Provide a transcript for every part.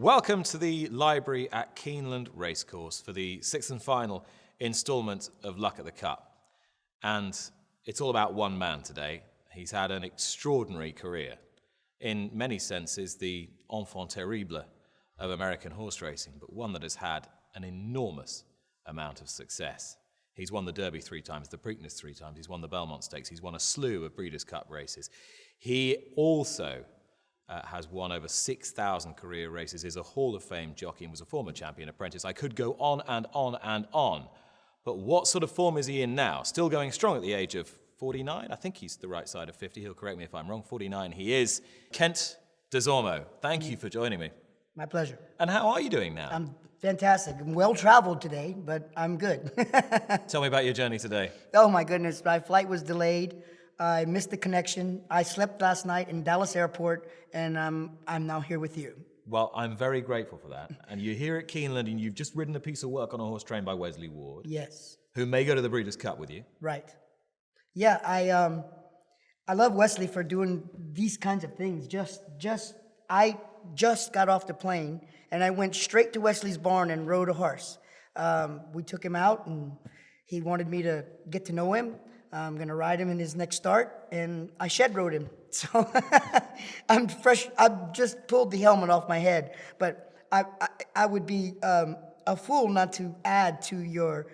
Welcome to the library at Keeneland Racecourse for the sixth and final instalment of Luck at the Cup. And it's all about one man today. He's had an extraordinary career. In many senses, the enfant terrible of American horse racing, but one that has had an enormous amount of success. He's won the Derby 3 times, the Preakness 3 times, he's won the Belmont Stakes, he's won a slew of Breeders' Cup races. He also has won over 6,000 career races, is a Hall of Fame jockey and was a former champion apprentice. I could go on and on and on. But what sort of form is he in now? Still going strong at the age of 49? I think he's the right side of 50. He'll correct me if I'm wrong. 49 he is. Kent Desormeaux, thank you for joining me. My pleasure. And how are you doing now? I'm fantastic. I'm well-traveled today, but I'm good. Tell me about your journey today. Oh, my goodness. My flight was delayed. I missed the connection. I slept last night in Dallas Airport, and I'm now here with you. Well, I'm very grateful for that. And you're here at Keeneland, and you've just ridden a piece of work on a horse trained by Wesley Ward. Yes. Who may go to the Breeders' Cup with you. Right. Yeah, I love Wesley for doing these kinds of things. I just got off the plane, and I went straight to Wesley's barn and rode a horse. We took him out, and he wanted me to get to know him. I'm going to ride him in his next start, and I shed rode him. So I'm fresh. I've just pulled the helmet off my head, but I would be a fool not to add to your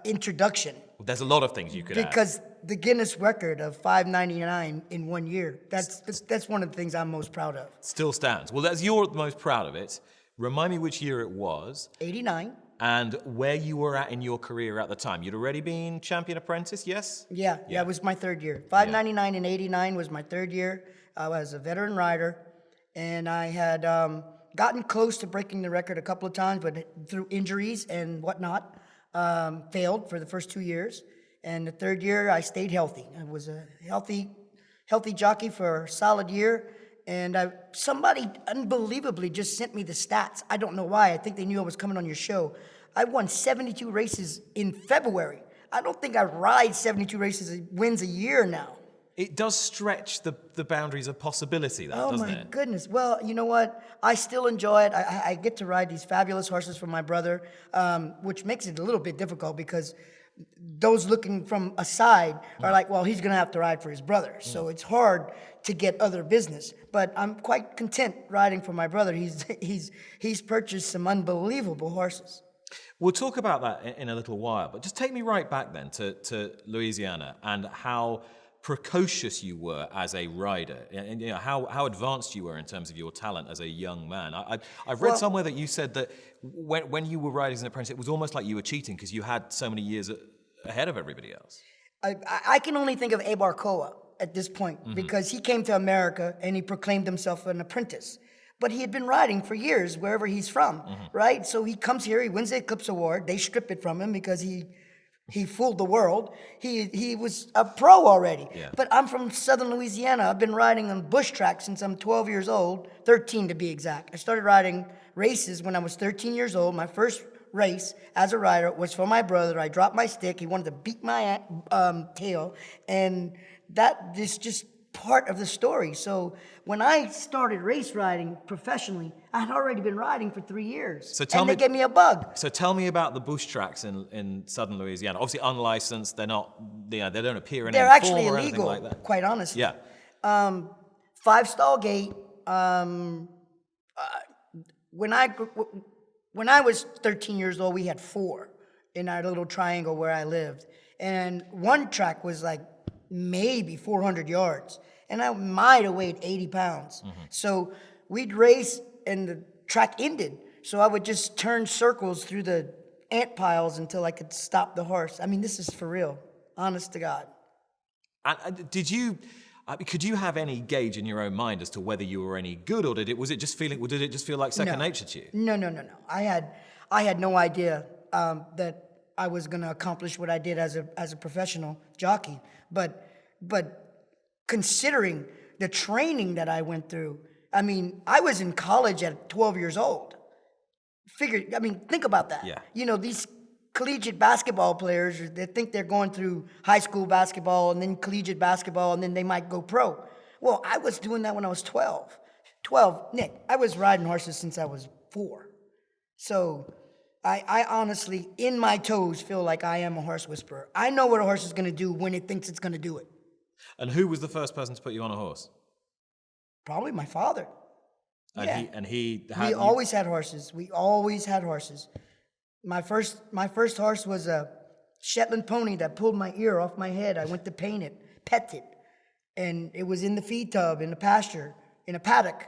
introduction. Well, there's a lot of things you could add. Because the Guinness record of 599 in 1 year, that's one of the things I'm most proud of. Still stands. Well, as you're most proud of it, remind me which year it was. 89. And where you were at in your career at the time. You'd already been champion apprentice, yes? Yeah, it was my third year. 599 and 89 was my third year. I was a veteran rider, and I had gotten close to breaking the record a couple of times, but through injuries and whatnot, failed for the first 2 years. And the third year, I stayed healthy. I was a healthy jockey for a solid year. And somebody unbelievably just sent me the stats. I don't know why. I think they knew I was coming on your show. I won 72 races in February. I don't think I ride 72 wins a year now. It does stretch the boundaries of possibility, doesn't it? Oh, my goodness. Well, you know what? I still enjoy it. I get to ride these fabulous horses for my brother, which makes it a little bit difficult because those looking from aside are like, well, he's going to have to ride for his brother. So it's hard to get other business. But I'm quite content riding for my brother. He's purchased some unbelievable horses. We'll talk about that in a little while, but just take me right back then to Louisiana and how precocious you were as a rider, and you know, how advanced you were in terms of your talent as a young man. I've read somewhere that you said that when you were riding as an apprentice, it was almost like you were cheating because you had so many years ahead of everybody else. I can only think of Abar Koa at this point because he came to America and he proclaimed himself an apprentice. But he had been riding for years wherever he's from, right? So he comes here, he wins the Eclipse Award. They strip it from him because he fooled the world. He was a pro already. Yeah. But I'm from southern Louisiana. I've been riding on bush tracks since I'm 12 years old, 13 to be exact. I started riding races when I was 13 years old. My first race as a rider was for my brother. I dropped my stick. He wanted to beat my tail. And that is just part of the story. So when I started race riding professionally, I had already been riding for 3 years. They gave me a bug. So tell me about the bush tracks in southern Louisiana. Obviously unlicensed, they're not, they don't appear in any form or anything like that. They're actually illegal, quite honestly. Yeah. 5-stall gate. When I was 13 years old, we had 4 in our little triangle where I lived. And one track was like maybe 400 yards. And I might have weighed 80 pounds. So we'd race and the track ended. So I would just turn circles through the ant piles until I could stop the horse. I mean, this is for real, honest to God. And could you have any gauge in your own mind as to whether you were any good, or did it just feel like second nature to you? No. I had no idea that I was going to accomplish what I did as a professional jockey. But considering the training that I went through, I mean, I was in college at 12 years old. Think about that. Yeah. You know, these collegiate basketball players, they think they're going through high school basketball and then collegiate basketball and then they might go pro. Well, I was doing that when I was 12. Nick, I was riding horses since I was 4. So I honestly, in my toes, feel like I am a horse whisperer. I know what a horse is going to do when it thinks it's going to do it. And who was the first person to put you on a horse? Probably my father. And he had We you... always had horses. We always had horses. My first horse was a Shetland pony that pulled my ear off my head. I went to paint it, pet it, and it was in the feed tub, in the pasture, in a paddock.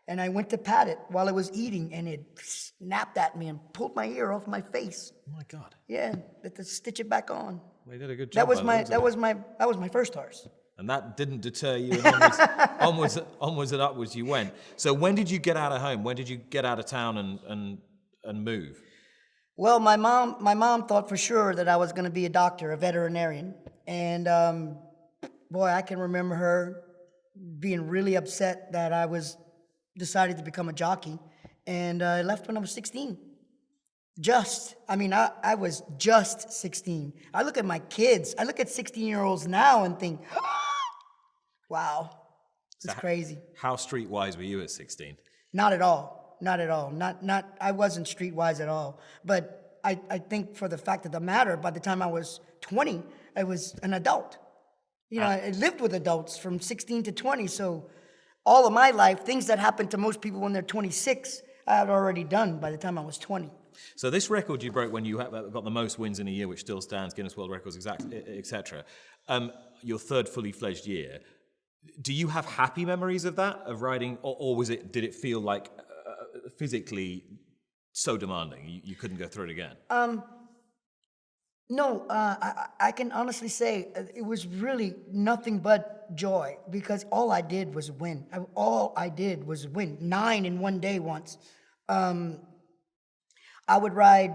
And I went to pat it while it was eating, and it snapped at me and pulled my ear off my face. Oh my God! Yeah, had to stitch it back on. They did a good job. That was my first horse. And that didn't deter you, and onwards and upwards you went. So when did you get out of home? When did you get out of town and move? Well, my mom thought for sure that I was going to be a doctor, a veterinarian. And boy, I can remember her being really upset that I decided to become a jockey. And I left when I was 16. I was just 16. I look at my kids, I look at 16-year-olds now and think, wow, it's crazy. How streetwise were you at 16? Not at all. Not at all. I wasn't streetwise at all. But I think for the fact of the matter, by the time I was 20, I was an adult. I lived with adults from 16 to 20. So all of my life, things that happen to most people when they're 26, I had already done by the time I was 20. So this record you broke when you got the most wins in a year, which still stands, Guinness World Records, etc. Your third fully fledged year. Do you have happy memories of that, of riding, or did it feel like physically so demanding you couldn't go through it again? No, I can honestly say it was really nothing but joy, because all I did was win. 9 in one day once. I would ride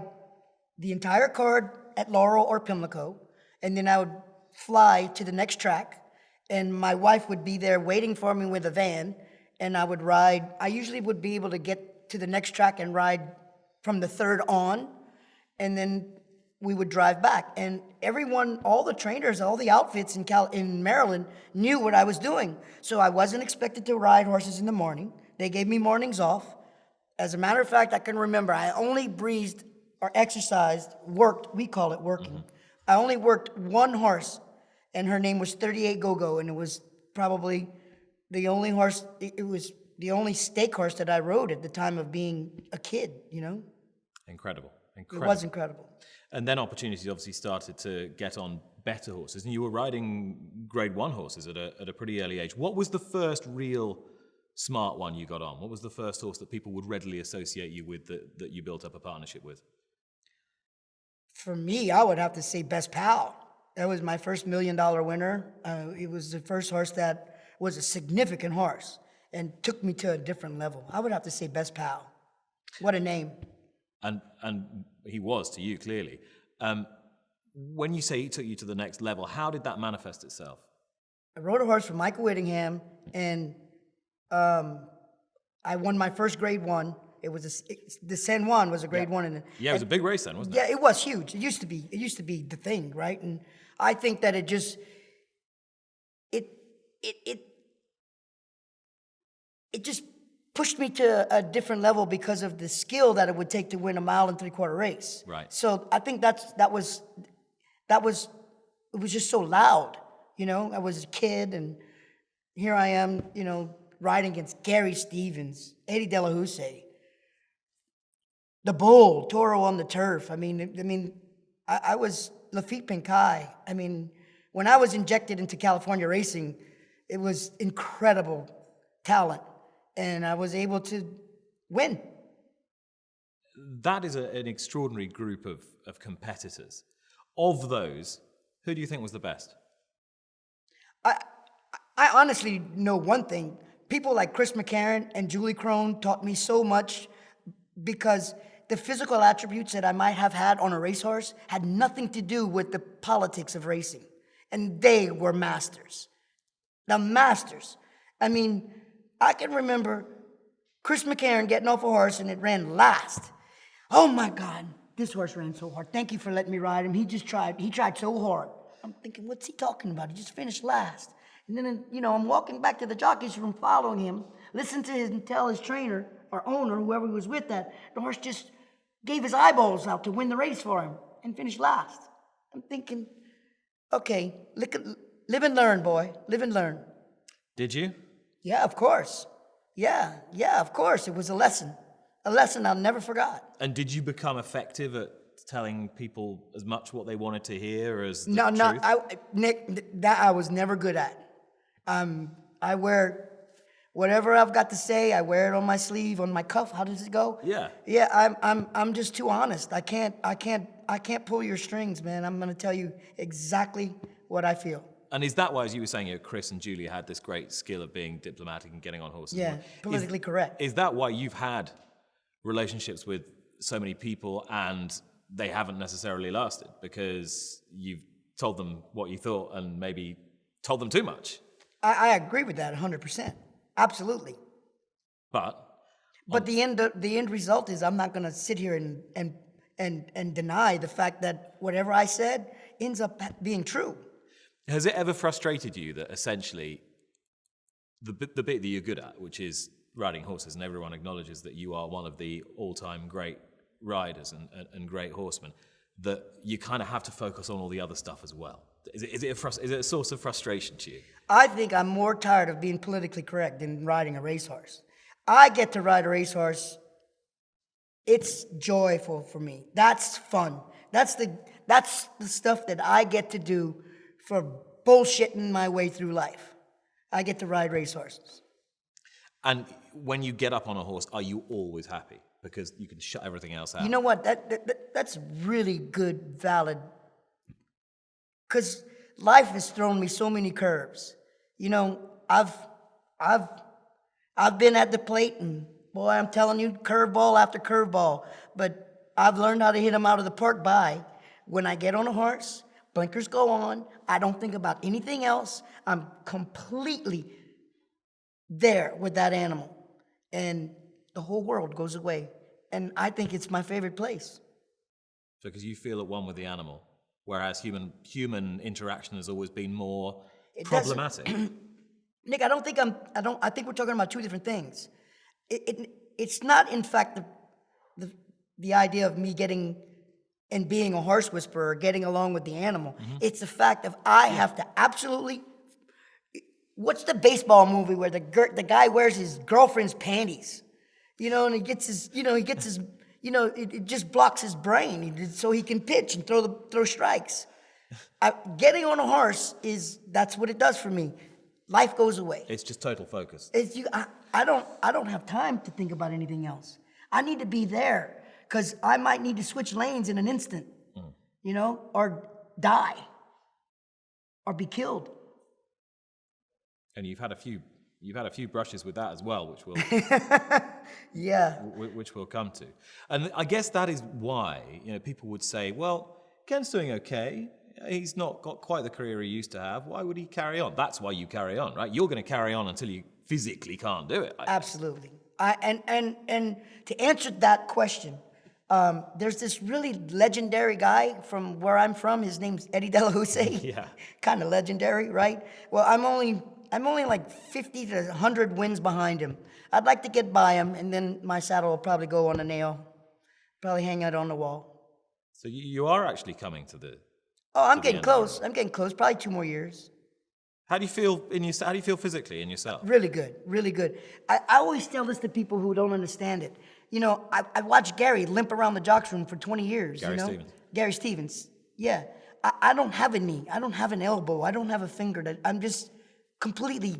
the entire card at Laurel or Pimlico, and then I would fly to the next track, and my wife would be there waiting for me with a van, and I would ride. I usually would be able to get to the next track and ride from the third on, and then we would drive back. And everyone, all the trainers, all the outfits in Maryland knew what I was doing. So I wasn't expected to ride horses in the morning. They gave me mornings off. As a matter of fact, I can remember I only breezed or exercised, worked, we call it working. Mm-hmm. I only worked one horse, and her name was 38 Go-Go, and it was probably the only horse, it was the only stake horse that I rode at the time of being a kid, Incredible. It was incredible. And then opportunities obviously started to get on better horses, and you were riding Grade 1 horses at a pretty early age. What was the first real smart one you got on? What was the first horse that people would readily associate you with that you built up a partnership with? For me, I would have to say Best Pal. That was my first $1 million winner. It was the first horse that was a significant horse and took me to a different level. I would have to say Best Pal. What a name. And he was to you, clearly. When you say he took you to the next level, how did that manifest itself? I rode a horse for Michael Whittingham, and I won my first Grade 1. It was the San Juan was a Grade 1. And it was a big race then, wasn't it? Yeah, it was huge. It used to be the thing, right? And I think that it just pushed me to a different level because of the skill that it would take to win a 1 3/4 race. Right. So I think it was just so loud, I was a kid, and here I am, riding against Gary Stevens, Eddie De La Houssaye, the Bull, Toro on the Turf. I was Lafitte Pinkai. When I was injected into California racing, it was incredible talent, and I was able to win. That is an extraordinary group of competitors. Of those, who do you think was the best? I honestly know one thing. People like Chris McCarron and Julie Crone taught me so much, because the physical attributes that I might have had on a racehorse had nothing to do with the politics of racing. And they were masters. The masters. I can remember Chris McCarron getting off a horse and it ran last. Oh my God, this horse ran so hard. Thank you for letting me ride him. He tried so hard. I'm thinking, what's he talking about? He just finished last. And then, I'm walking back to the jockey's room following him, listen to him tell his trainer, or owner, whoever he was with, that the horse just gave his eyeballs out to win the race for him and finish last. I'm thinking, okay, live and learn, boy. Live and learn. Did you? Yeah, of course. Yeah, of course. It was a lesson I'll never forgot. And did you become effective at telling people as much what they wanted to hear as the No, truth? Nick, that I was never good at. I wear whatever I've got to say. I wear it on my sleeve, on my cuff. How does it go? Yeah. Yeah. I'm just too honest. I can't pull your strings, man. I'm gonna tell you exactly what I feel. And is that why, as you were saying, Chris and Julia had this great skill of being diplomatic and getting on horses? Yeah, politically correct. Is that why you've had relationships with so many people and they haven't necessarily lasted? Because you've told them what you thought and maybe told them too much? I agree with that 100%. Absolutely. But the end result is I'm not gonna sit here and deny the fact that whatever I said ends up being true. has it ever frustrated you that essentially the bit that you're good at, which is riding horses, and everyone acknowledges that you are one of the all-time great riders and great horsemen, that you kind of have to focus on all the other stuff as well? Is it a source of frustration to you? I think I'm more tired of being politically correct than riding a racehorse. I get to ride a racehorse. It's joyful for me. That's fun. That's the stuff that I get to do for bullshitting my way through life. I get to ride racehorses. And when you get up on a horse, are you always happy? Because you can shut everything else out. You know what? That's really good, valid. Because life has thrown me so many curves. You know, I've been at the plate, and boy, I'm telling you, curveball after curveball. But I've learned how to hit them out of the park by when I get on a horse, blinkers go on. I don't think about anything else. I'm completely there with that animal, and the whole world goes away. And I think it's my favorite place. Because you feel at one with the animal, whereas human interaction has always been more problematic. Nick, I think we're talking about two different things. It's not, in fact, the idea of me getting and being a horse whisperer or getting along with the animal. Mm-hmm. It's the fact of I have to absolutely. What's the baseball movie where the guy wears his girlfriend's panties? You know, and it just blocks his brain so he can pitch and throw strikes. Getting on a horse that's what it does for me. Life goes away. It's just total focus. I don't have time to think about anything else. I need to be there because I might need to switch lanes in an instant, you know, or die, or be killed. And you've had a few brushes with that as well, which we'll which we'll come to. And I guess that is why, you know, people would say, well, Ken's doing okay. He's not got quite the career he used to have. Why would he carry on? That's why you carry on, right? You're going to carry on until you physically can't do it. Absolutely. And to answer that question, there's this really legendary guy from where I'm from. His name's Eddie De La Houssaye. Yeah. Kind of legendary, right? Well, I'm only like 50 to 100 wins behind him. I'd like to get by him, and then my saddle will probably go on a nail, probably hang out on the wall. So you are actually coming to the. Oh, I'm getting close. I'm getting close. Probably 2 more years. How do you feel How do you feel physically in yourself? Really good, really good. I always tell this to people who don't understand it. You know, I watched Gary limp around the jocks room for 20 years. Gary Stevens. Yeah. I don't have a knee. I don't have an elbow. I don't have a finger. I'm just completely,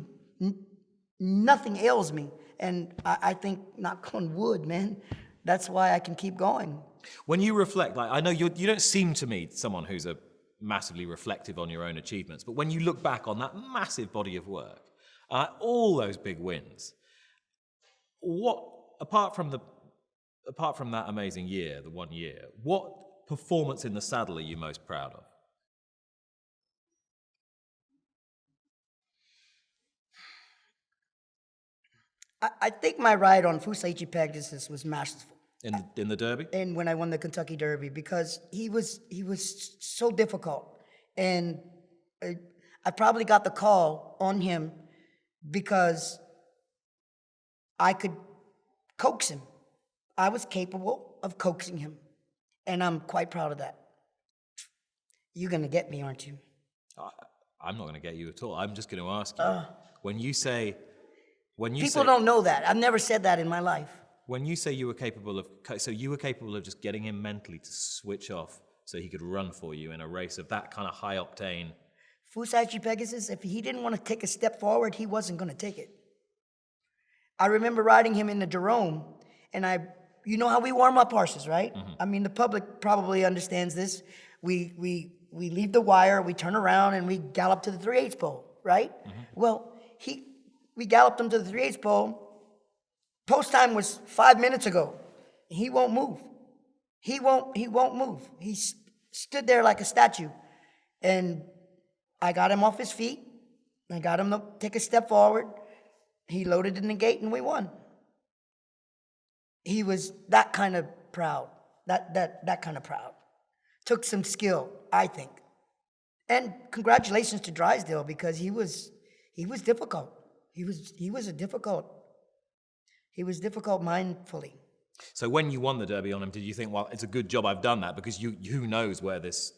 nothing ails me. And I think, knock on wood, man, that's why I can keep going. When you reflect, like, I know you don't seem to me someone who's massively reflective on your own achievements, but when you look back on that massive body of work, all those big wins, what, apart from that amazing year, the 1 year, what performance in the saddle are you most proud of? I think my ride on Fusaichi Pegasus was masterful. In the Derby? And when I won the Kentucky Derby, because he was so difficult, and I probably got the call on him because I could coax him. I was capable of coaxing him, and I'm quite proud of that. You're going to get me, aren't you? I'm not going to get you at all. I'm just going to ask you. When you say... People don't know that. I've never said that in my life. When you say you were capable of... So you were capable of just getting him mentally to switch off so he could run for you in a race of that kind of high octane... Fusaichi Pegasus, if he didn't want to take a step forward, he wasn't going to take it. I remember riding him in the Jerome, and you know how we warm up horses, right? Mm-hmm. I mean, the public probably understands this. We leave the wire, we turn around, and we gallop to the 3/8 pole, right? Mm-hmm. Well, we galloped him to the 3/8 pole. Post time was 5 minutes ago. He won't move. He won't move. He stood there like a statue, and I got him off his feet. I got him to take a step forward. He loaded in the gate, and we won. He was that kind of proud. That kind of proud. Took some skill, I think. And congratulations to Drysdale, because he was difficult. He was difficult mindfully. So when you won the Derby on him, did you think, well, it's a good job I've done that, because who knows where this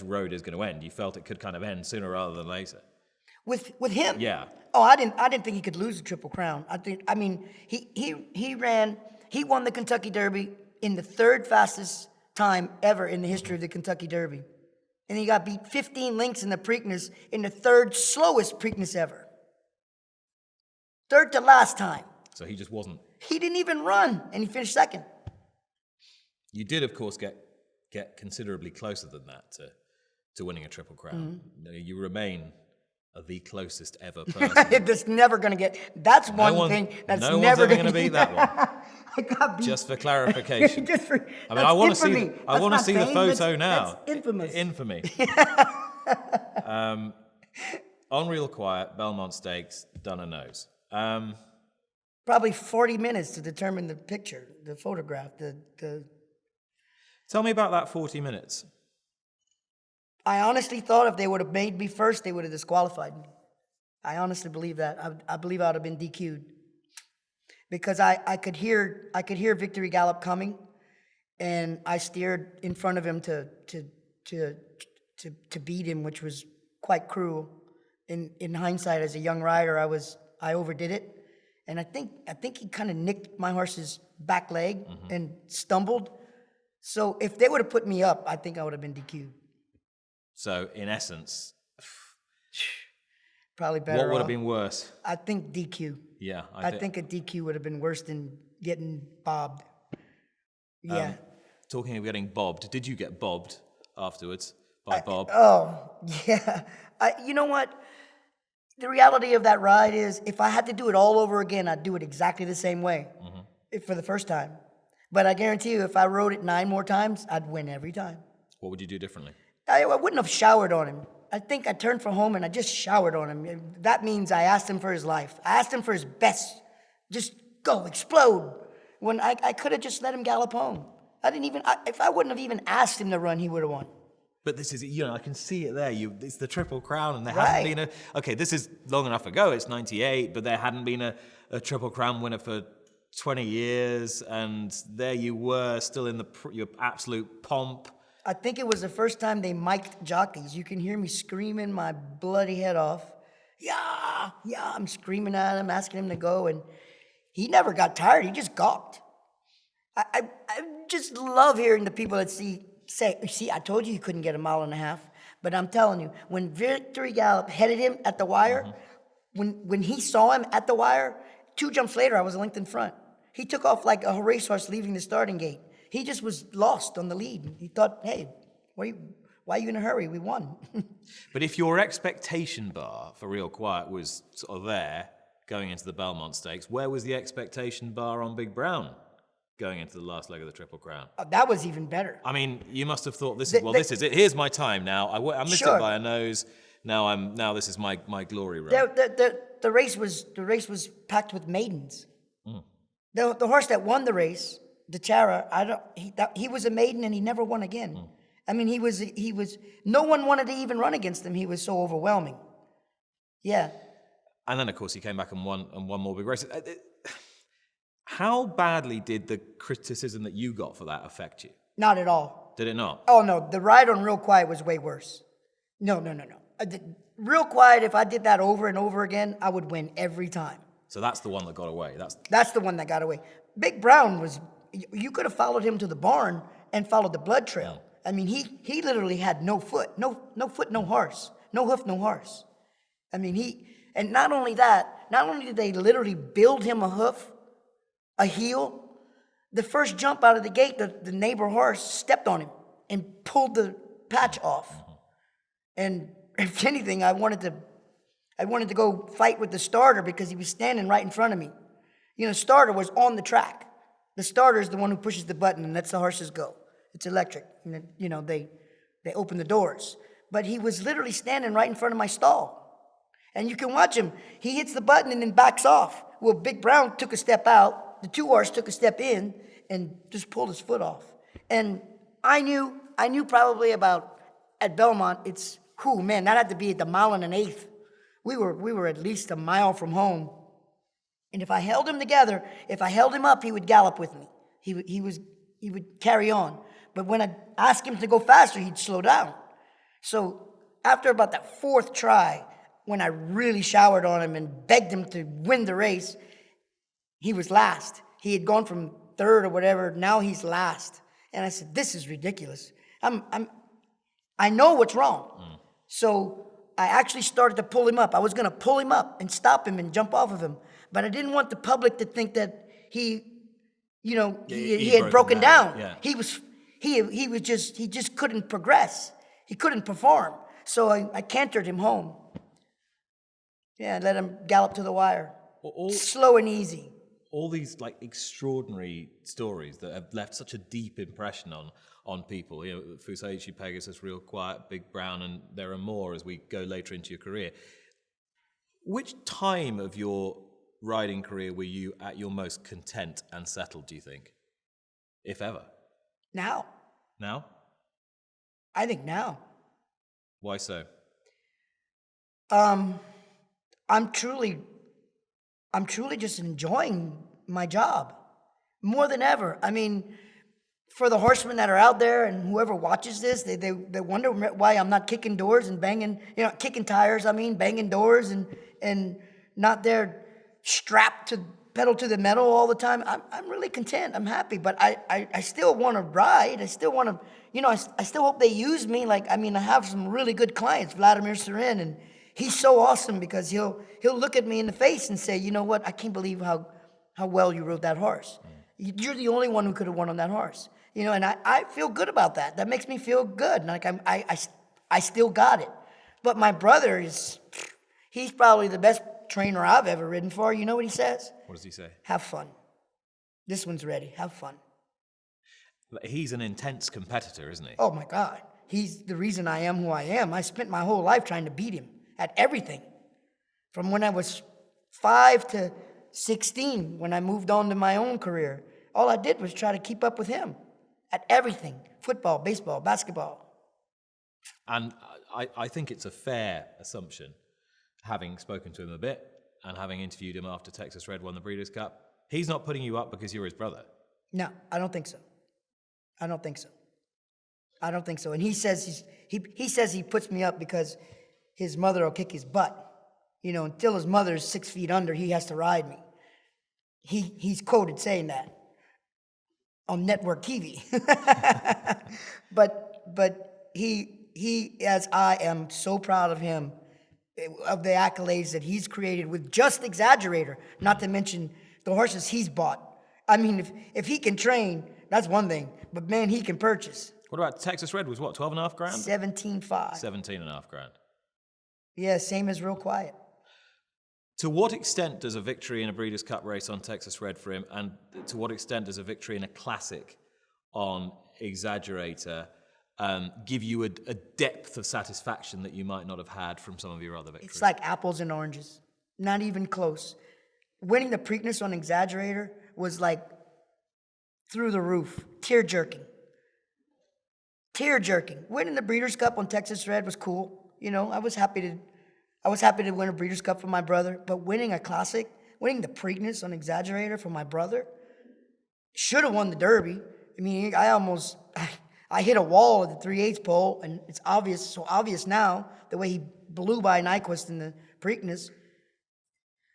road is going to end? You felt it could kind of end sooner rather than later. With him? Yeah. Oh, I didn't think he could lose the Triple Crown. He won the Kentucky Derby in the third fastest time ever in the history of the Kentucky Derby. And he got beat 15 lengths in the Preakness in the third slowest Preakness ever. Third to last time. So he just wasn't. He didn't even run, and he finished second. You did, of course, get considerably closer than that to winning a Triple Crown. Mm-hmm. You remain the closest ever person. It's never going to get... That's one thing that's never going to beat that one. I got beat. Just for clarification. I want to see. I want to see the photo now. That's infamous. Infamy. On Real Quiet, Belmont Stakes, done a nose. Probably 40 minutes to determine the picture, the photograph, the... Tell me about that 40 minutes. I honestly thought if they would have made me first, they would have disqualified me. I honestly believe that. I believe I would have been DQ'd. Because I could hear Victory Gallop coming, and I steered in front of him to beat him, which was quite cruel. In hindsight, as a young rider, I overdid it, and I think he kind of nicked my horse's back leg and stumbled. So if they would have put me up, I think I would have been DQ'd. So in essence, probably better. What would have been worse? I think DQ. Yeah, I think a DQ would have been worse than getting bobbed. Yeah. Talking of getting bobbed, did you get bobbed afterwards by Bob? Oh, yeah. You know what? The reality of that ride is, if I had to do it all over again, I'd do it exactly the same way for the first time. But I guarantee you, if I rode it 9 more times, I'd win every time. What would you do differently? I wouldn't have showered on him. I think I turned for home and I just showered on him. That means I asked him for his life. I asked him for his best. Just go, explode. When I could have just let him gallop home. If I wouldn't have even asked him to run, he would have won. But this is, I can see it there. It's the Triple Crown, and there hadn't been okay, this is long enough ago, it's 98, but there hadn't been a Triple Crown winner for 20 years, and there you were, still in your absolute pomp. I think it was the first time they mic'd jockeys. You can hear me screaming my bloody head off. Yeah, I'm screaming at him, asking him to go, and he never got tired. He just gawked. I just love hearing the people that say, I told you couldn't get a mile and a half. But I'm telling you, when Victory Gallop headed him at the wire, when he saw him at the wire, 2 jumps later, I was a length in front. He took off like a racehorse leaving the starting gate. He just was lost on the lead. He thought, hey, why are you in a hurry? We won. But if your expectation bar for Real Quiet was sort of there, going into the Belmont Stakes, where was the expectation bar on Big Brown going into the last leg of the Triple Crown? That was even better. I mean, you must have thought, this is it. Here's my time now. I missed it by a nose. Now this is my glory run. The race was packed with maidens. The horse that won the race, the Chara, he was a maiden and he never won again. I mean, he was. No one wanted to even run against him. He was so overwhelming. Yeah. And then, of course, he came back and won more big races. How badly did the criticism that you got for that affect you? Not at all. Did it not? Oh, no. The ride on Real Quiet was way worse. No. Real Quiet, if I did that over and over again, I would win every time. So that's the one that got away. That's the one that got away. Big Brown was, you could have followed him to the barn and followed the blood trail. I mean, he literally had no foot, no foot, no horse, no hoof, no horse. I mean, and not only that, not only did they literally build him a hoof, a heel, the first jump out of the gate, the neighbor horse stepped on him and pulled the patch off. And if anything, I wanted to go fight with the starter because he was standing right in front of me. You know, starter was on the track. The starter is the one who pushes the button and lets the horses go. It's electric. You know, they open the doors. But he was literally standing right in front of my stall. And you can watch him. He hits the button and then backs off. Well, Big Brown took a step out. The two horse took a step in and just pulled his foot off. And I knew probably about, at Belmont, that had to be at the mile and an eighth. We were at least a mile from home. And if I held him together, if I held him up, he would gallop with me. He would carry on. But when I asked him to go faster, he'd slow down. So after about that fourth try, when I really showered on him and begged him to win the race, he was last. He had gone from third or whatever. Now he's last. And I said, this is ridiculous. I know what's wrong. So I actually started to pull him up. I was going to pull him up and stop him and jump off of him. But I didn't want the public to think that he had broken down. Yeah. He just couldn't progress. He couldn't perform. So I cantered him home. Yeah, let him gallop to the wire. Slow and easy. All these like extraordinary stories that have left such a deep impression on people. You know, Fusaichi, Pegasus, Real Quiet, Big Brown, and there are more as we go later into your career. Which time of your riding career were you at your most content and settled, do you think? If ever? Now. Now? I think now. Why so? I'm truly just enjoying my job more than ever. I mean, for the horsemen that are out there and whoever watches this, they wonder why I'm not kicking doors and banging, kicking tires, banging doors and not there strapped to pedal to the metal all the time. I'm really content. I'm happy, but I still want to ride. I still want to, I still hope they use me. I have some really good clients, Vladimir Serin, and he's so awesome because he'll look at me in the face and say, you know what, I can't believe how well you rode that horse. You're the only one who could have won on that horse. And I feel good about that. That makes me feel good. Like I still got it. But my brother he's probably the best trainer I've ever ridden for. You know what he says? What does he say? Have fun. This one's ready. Have fun. He's an intense competitor, isn't he? Oh my God. He's the reason I am who I am. I spent my whole life trying to beat him at everything. From when I was 5 to 16, when I moved on to my own career, all I did was try to keep up with him at everything. Football, baseball, basketball. And I think it's a fair assumption, having spoken to him a bit and having interviewed him after Texas Red won the Breeders' Cup, he's not putting you up because you're his brother. No, I don't think so. I don't think so. And he says he puts me up because his mother will kick his butt. Until his mother's 6 feet under, he has to ride me. He's quoted saying that on network TV. but he, as I am so proud of him, of the accolades that he's created with just Exaggerator, not to mention the horses he's bought. If he can train, that's one thing, but man, he can purchase. What about Texas Red was what, 12.5 grand? 17.5. 17.5 grand. Yeah, same as Real Quiet. To what extent does a victory in a Breeders' Cup race on Texas Red for him, and to what extent does a victory in a classic on Exaggerator give you a depth of satisfaction that you might not have had from some of your other victories? It's like apples and oranges. Not even close. Winning the Preakness on Exaggerator was like through the roof. Tear-jerking. Winning the Breeders' Cup on Texas Red was cool. I was happy to win a Breeders' Cup for my brother, but winning a classic winning the Preakness on Exaggerator for my brother. Should have won the Derby. I mean, I hit a wall at the 3/8 pole, and it's so obvious now, the way he blew by Nyquist in the Preakness.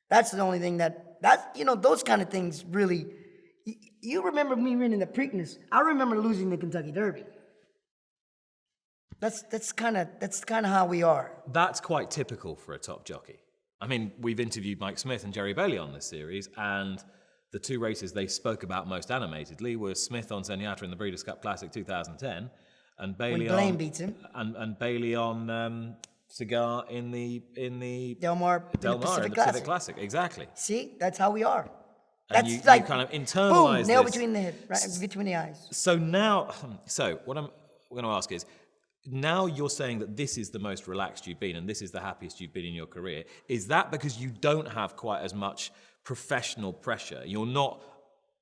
That's the only thing those kind of things really. You remember me winning the Preakness. I remember losing the Kentucky Derby. That's kind of how we are. That's quite typical for a top jockey. I mean, we've interviewed Mike Smith and Jerry Bailey on this series, and the two races they spoke about most animatedly were Smith on Zenyatta in the Breeders' Cup Classic 2010, and Bailey when Blaine beats him, and Bailey on Cigar in the Del Mar in the Pacific Classic. Exactly. See, that's how we are. And That's you like kind of internalize boom, nail this. between the head, right between the eyes. So what I'm going to ask is, now you're saying that this is the most relaxed you've been and this is the happiest you've been in your career. Is that because you don't have quite as much professional pressure? You're not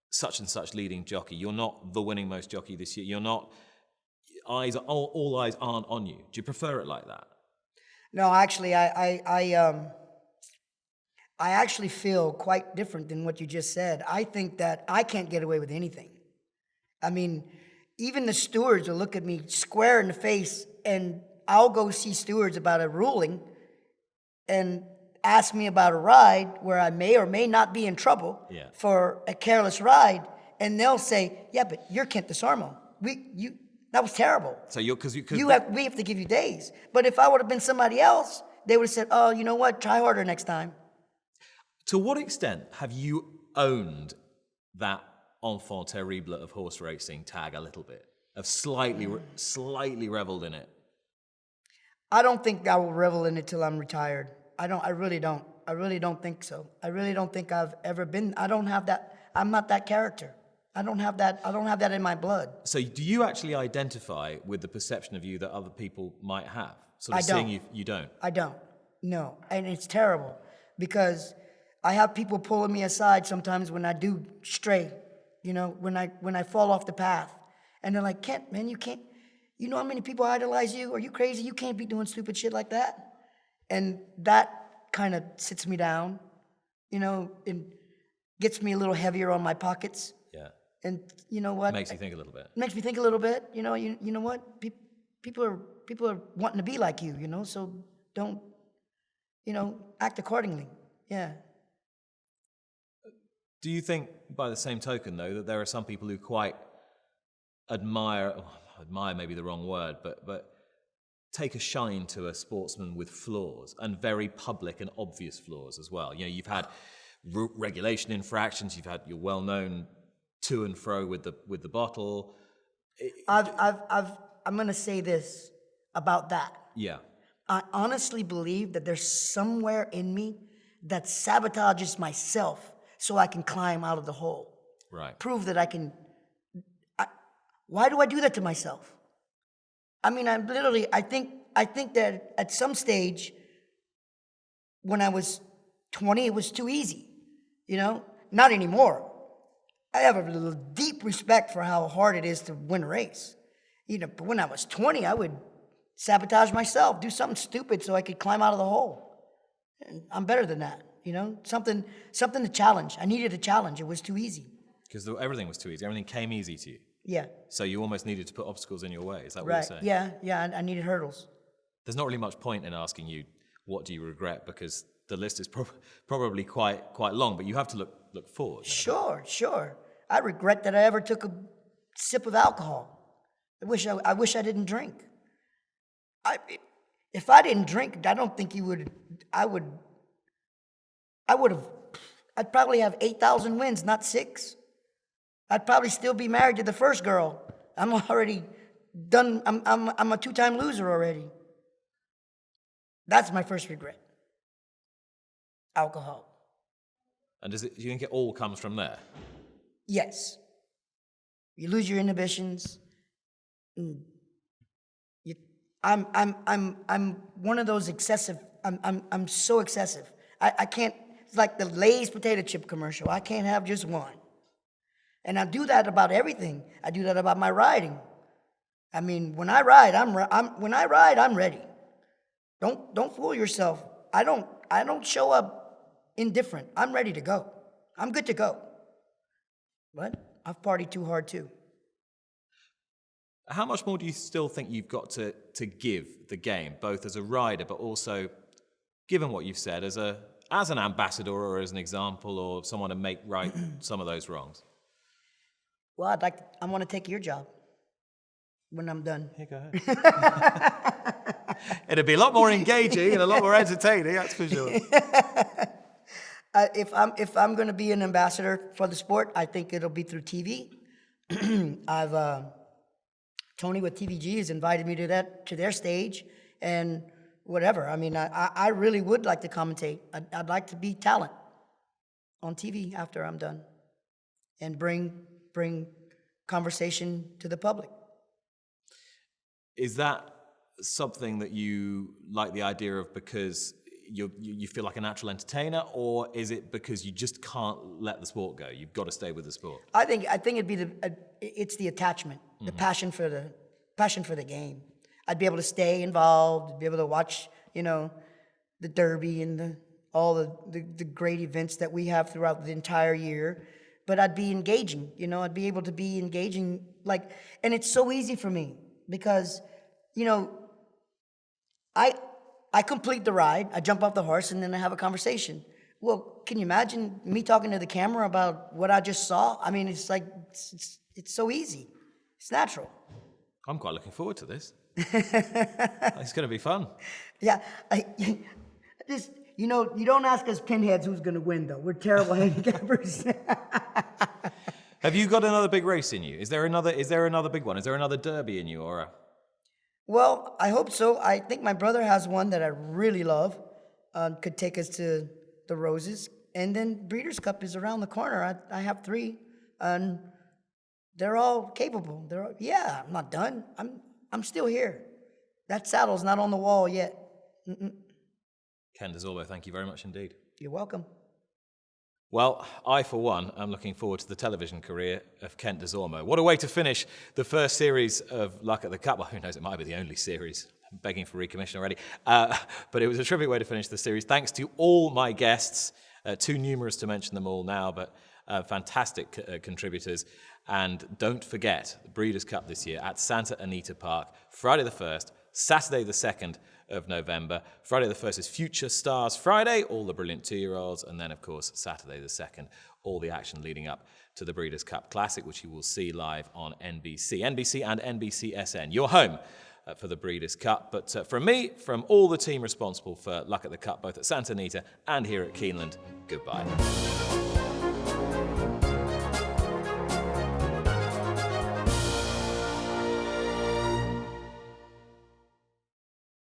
such and such leading jockey. You're not the winning most jockey this year. You're not all eyes aren't on you. Do you prefer it like that? No, actually, I actually feel quite different than what you just said. I think that I can't get away with anything. I mean, even the stewards will look at me square in the face, and I'll go see stewards about a ruling and ask me about a ride where I may or may not be in trouble for a careless ride, and they'll say, "Yeah, but you're Kent Desormeaux. That was terrible. So we have to give you days." But if I would have been somebody else, they would have said, "Oh, you know what? Try harder next time." To what extent have you owned that enfant terrible of horse racing tag a little bit? Of slightly reveled in it? I don't think I will revel in it till I'm retired. I really don't. I really don't think so. I really don't think I've ever been. I don't have that. I'm not that character. I don't have that in my blood. So do you actually identify with the perception of you that other people might have? Sort of I don't. seeing you don't? I don't. No. And it's terrible because I have people pulling me aside sometimes when I do stray, when I fall off the path. And they're like, "Kent, man, you can't, you know how many people idolize you? Are you crazy? You can't be doing stupid shit like that." And that kind of sits me down, and gets me a little heavier on my pockets. Yeah. And you know what? Makes you think a little bit. Makes me think a little bit. You know what? People are wanting to be like you, so don't, act accordingly. Yeah. Do you think, by the same token, though, that there are some people who quite admire may be the wrong word, but take a shine to a sportsman with flaws, and very public and obvious flaws as well? You've had regulation infractions, you've had your well-known to and fro with the bottle. I'm gonna say this about that. Yeah. I honestly believe that there's somewhere in me that sabotages myself so I can climb out of the hole. Right. Prove that I can. Why do I do that to myself? I mean, I think that at some stage when I was 20, it was too easy. Not anymore. I have a little deep respect for how hard it is to win a race. But when I was 20, I would sabotage myself, do something stupid so I could climb out of the hole. And I'm better than that. Something to challenge. I needed a challenge. It was too easy. Because everything was too easy. Everything came easy to you. Yeah. So you almost needed to put obstacles in your way. Is that what Right. you're saying? Yeah. I needed hurdles. There's not really much point in asking you, what do you regret? Because the list is probably quite long, but you have to look forward. Sure. I regret that I ever took a sip of alcohol. I wish I didn't drink. If I didn't drink, I don't think I'd probably have 8,000 wins, not 6. I'd probably still be married to the first girl. I'm already done. I'm a 2-time loser already. That's my first regret. Alcohol. And do you think it all comes from there? Yes. You lose your inhibitions. I'm one of those excessive. I'm so excessive. I can't. It's like the Lay's potato chip commercial. I can't have just one. And I do that about everything. I do that about my riding. I mean, when I ride, I'm ready. Don't fool yourself. I don't show up indifferent. I'm ready to go. I'm good to go. But I've partied too hard too. How much more do you still think you've got to give the game, both as a rider, but also, given what you've said, as an ambassador or as an example or someone to make right some of those wrongs? Well, I want to take your job when I'm done. Here, go ahead. It'd be a lot more engaging and a lot more entertaining, that's for sure. If I'm going to be an ambassador for the sport, I think it'll be through TV. Tony with TVG has invited me to their stage and whatever. I mean, I really would like to commentate. I'd like to be talent on TV after I'm done and bring conversation to the public. Is that something that you like the idea of because you feel like a natural entertainer, or is it because you just can't let the sport go? You've got to stay with the sport. I think it'd be it's the attachment, the passion for the game. I'd be able to stay involved, be able to watch, the Derby and all the great events that we have throughout the entire year. But I'd be engaging, I'd be able to be engaging, and it's so easy for me because, I complete the ride, I jump off the horse, and then I have a conversation. Well, can you imagine me talking to the camera about what I just saw? I mean, it's like, it's so easy. It's natural. I'm quite looking forward to this. It's going to be fun. Yeah. You don't ask us pinheads who's going to win, though. We're terrible handicappers. Have you got another big race in you? Is there another big one? Is there another Derby in you, or? Well, I hope so. I think my brother has one that I really love. Could take us to the Roses. And then Breeders' Cup is around the corner. I have 3. And they're all capable. I'm not done. I'm still here. That saddle's not on the wall yet. Kent Desormeaux, thank you very much indeed. You're welcome. Well, I, for one, am looking forward to the television career of Kent Desormeaux. What a way to finish the first series of Luck at the Cup. Well, who knows, it might be the only series. I'm begging for recommission already. But it was a terrific way to finish the series. Thanks to all my guests, too numerous to mention them all now, but fantastic contributors. And don't forget, the Breeders' Cup this year at Santa Anita Park, Friday the 1st, Saturday the 2nd of November. Friday the 1st is Future Stars Friday, all the brilliant 2-year-olds, and then, of course, Saturday the 2nd, all the action leading up to the Breeders' Cup Classic, which you will see live on NBC and NBCSN. Your home for the Breeders' Cup. But from me, from all the team responsible for Luck at the Cup, both at Santa Anita and here at Keeneland, goodbye.